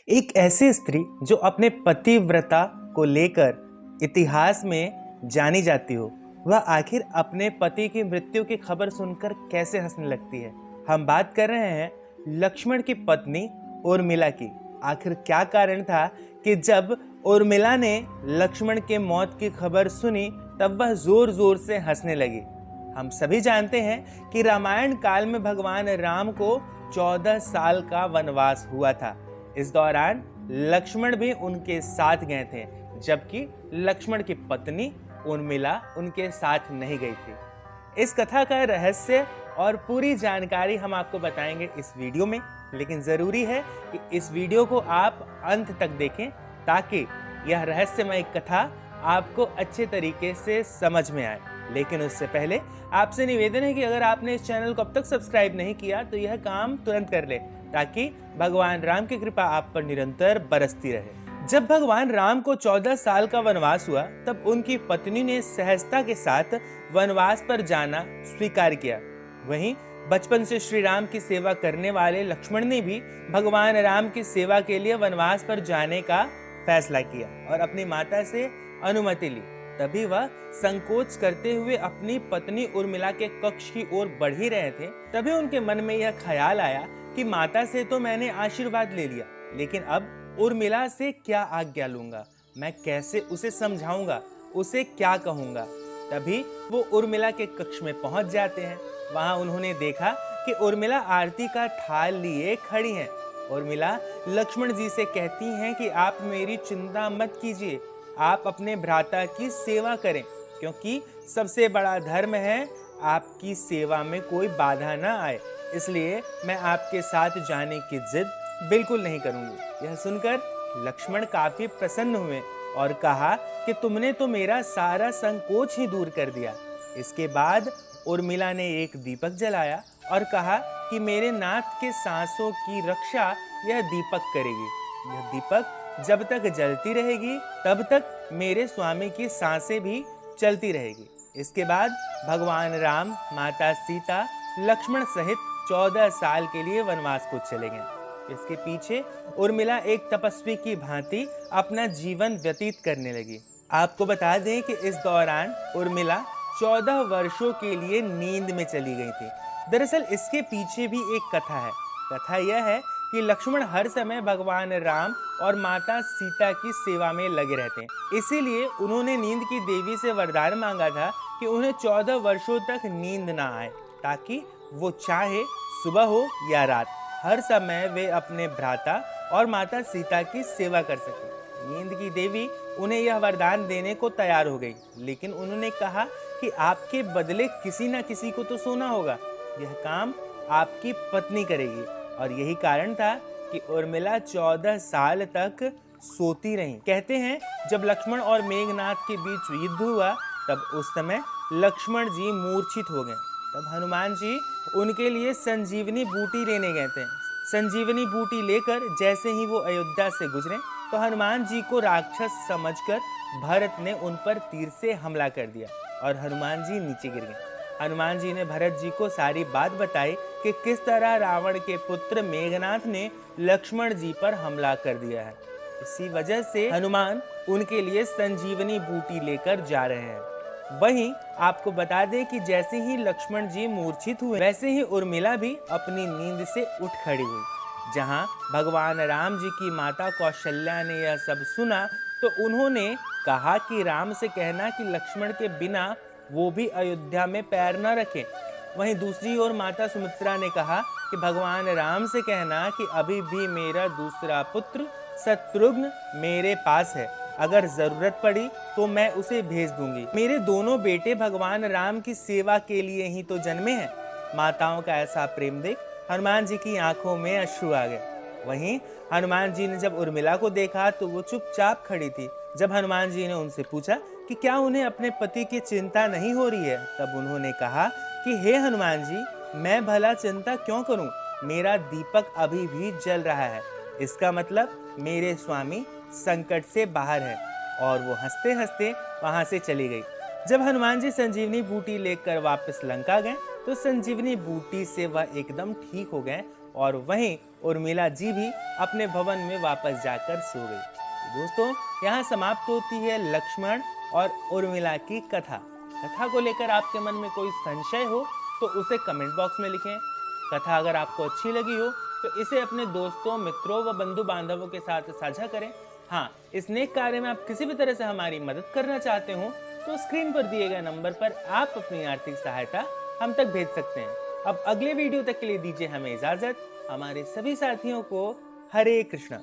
एक ऐसी स्त्री जो अपने पतिव्रता को लेकर इतिहास में जानी जाती हो, वह आखिर अपने पति की मृत्यु की खबर सुनकर कैसे हंसने लगती है। हम बात कर रहे हैं लक्ष्मण की पत्नी उर्मिला की। आखिर क्या कारण था कि जब उर्मिला ने लक्ष्मण के मौत की खबर सुनी तब वह जोर जोर से हंसने लगी। हम सभी जानते हैं कि रामायण काल में भगवान राम को 14 साल का वनवास हुआ था। इस दौरान लक्ष्मण भी उनके साथ गए थे, जबकि लक्ष्मण की पत्नी उर्मिला उनके साथ नहीं गई थी। इस कथा का रहस्य और पूरी जानकारी हम आपको बताएंगे इस वीडियो में, लेकिन जरूरी है कि इस वीडियो को आप अंत तक देखें ताकि यह रहस्यमय कथा आपको अच्छे तरीके से समझ में आए। लेकिन उससे पहले आपसे निवेदन है कि अगर आपने इस चैनल को अब तक सब्सक्राइब नहीं किया तो यह काम तुरंत कर ले, ताकि भगवान राम की कृपा आप पर निरंतर बरसती रहे। जब भगवान राम को 14 साल का वनवास हुआ तब उनकी पत्नी ने सहजता के साथ वनवास पर जाना स्वीकार किया। वहीं बचपन से श्री राम की सेवा करने वाले लक्ष्मण ने भी भगवान राम की सेवा के लिए वनवास पर जाने का फैसला किया और अपनी माता से अनुमति ली। तभी वह संकोच करते हुए अपनी पत्नी उर्मिला के कक्ष की ओर बढ़ ही रहे थे। तभी उनके मन में यह ख्याल आया कि माता से तो मैंने आशीर्वाद ले लिया, लेकिन अब उर्मिला से क्या आज्ञा लूंगा, मैं कैसे उसे समझाऊंगा, उसे क्या कहूंगा। तभी वो उर्मिला के कक्ष में पहुंच जाते हैं। वहां उन्होंने देखा कि उर्मिला आरती का थाल लिए खड़ी हैं। उर्मिला लक्ष्मण जी से कहती हैं कि आप मेरी चिंता मत कीजिए, आप अपने भ्राता की सेवा करें, क्योंकि सबसे बड़ा धर्म है आपकी सेवा में कोई बाधा ना आए, इसलिए मैं आपके साथ जाने की जिद बिल्कुल नहीं करूंगी। यह सुनकर लक्ष्मण काफी प्रसन्न हुए और कहा कि तुमने तो मेरा सारा संकोच ही दूर कर दिया। इसके बाद उर्मिला ने एक दीपक जलाया और कहा कि मेरे नाथ के सांसों की रक्षा यह दीपक करेगी। यह दीपक जब तक जलती रहेगी तब तक मेरे स्वामी की सांसें भी चलती रहेगी। इसके बाद भगवान राम, माता सीता, लक्ष्मण सहित 14 साल के लिए वनवास को चले गए। इसके पीछे उर्मिला एक तपस्वी की भांति अपना जीवन व्यतीत करने लगी। आपको बता दें कि इस दौरान उर्मिला 14 वर्षों के लिए नींद में चली गई थी। दरअसल इसके पीछे भी एक कथा है। कथा यह है कि लक्ष्मण हर समय भगवान राम और माता सीता की सेवा में लगे रहते हैं, इसीलिए उन्होंने नींद की देवी से वरदान मांगा था कि उन्हें 14 वर्षों तक नींद ना आए, ताकि वो चाहे सुबह हो या रात, हर समय वे अपने भ्राता और माता सीता की सेवा कर सके। नींद की देवी उन्हें यह वरदान देने को तैयार हो गई, लेकिन उन्होंने कहा कि आपके बदले किसी न किसी को तो सोना होगा, यह काम आपकी पत्नी करेगी। और यही कारण था कि उर्मिला 14 साल तक सोती रहीं। कहते हैं जब लक्ष्मण और मेघनाथ के बीच युद्ध हुआ तब उस समय लक्ष्मण जी मूर्छित हो गए। तब हनुमान जी उनके लिए संजीवनी बूटी लेने गए थे। संजीवनी बूटी लेकर जैसे ही वो अयोध्या से गुजरे तो हनुमान जी को राक्षस समझकर भरत ने उन पर तीर से हमला कर दिया और हनुमान जी नीचे गिर गए। हनुमान जी ने भरत जी को सारी बात बताई कि किस तरह रावण के पुत्र मेघनाथ ने लक्ष्मण जी पर हमला कर दिया है। इसी वजह से हनुमान उनके लिए संजीवनी बूटी लेकर जा रहे हैं। वहीं आपको बता दें कि जैसे ही लक्ष्मण जी मूर्छित हुए, वैसे ही उर्मिला भी अपनी नींद से उठ खड़ी हुई। जहां भगवान राम जी की माता कौशल्या ने यह सब सुना तो उन्होंने कहा कि राम से कहना कि लक्ष्मण के बिना वो भी अयोध्या में पैर न रखें। वहीं दूसरी ओर माता सुमित्रा ने कहा कि भगवान राम से कहना कि अभी भी मेरा दूसरा पुत्र शत्रुघ्न मेरे पास है, अगर जरूरत पड़ी तो मैं उसे भेज दूंगी। मेरे दोनों बेटे भगवान राम की सेवा के लिए ही तो जन्मे हैं। माताओं का ऐसा प्रेम देख हनुमान जी की आंखों में अश्रु आ गए। वहीं हनुमान जी ने जब उर्मिला को देखा तो वो चुपचाप खड़ी थी। जब हनुमान जी ने उनसे पूछा कि क्या उन्हें अपने पति की चिंता नहीं हो रही है, तब उन्होंने कहा कि हे हनुमान जी, मैं भला चिंता क्यों करूं? मेरा दीपक अभी भी जल रहा है, इसका मतलब मेरे स्वामी संकट से बाहर है। और वो हंसते हंसते वहां से चली गई। जब हनुमान जी संजीवनी बूटी लेकर वापस लंका गए तो संजीवनी बूटी से वह एकदम ठीक हो गए और वहीं उर्मिला जी भी अपने भवन में वापस जाकर सो गई। तो दोस्तों, यहाँ समाप्त होती है लक्ष्मण और उर्मिला की कथा। कथा को लेकर आपके मन में कोई संशय हो तो उसे कमेंट बॉक्स में लिखें। कथा अगर आपको अच्छी लगी हो तो इसे अपने दोस्तों, मित्रों व बंधु बांधवों के साथ साझा करें। हाँ, इस नेक कार्य में आप किसी भी तरह से हमारी मदद करना चाहते हो तो स्क्रीन पर दिए गए नंबर पर आप अपनी आर्थिक सहायता हम तक भेज सकते हैं। अब अगले वीडियो तक के लिए दीजिए हमें इजाजत। हमारे सभी साथियों को हरे कृष्णा।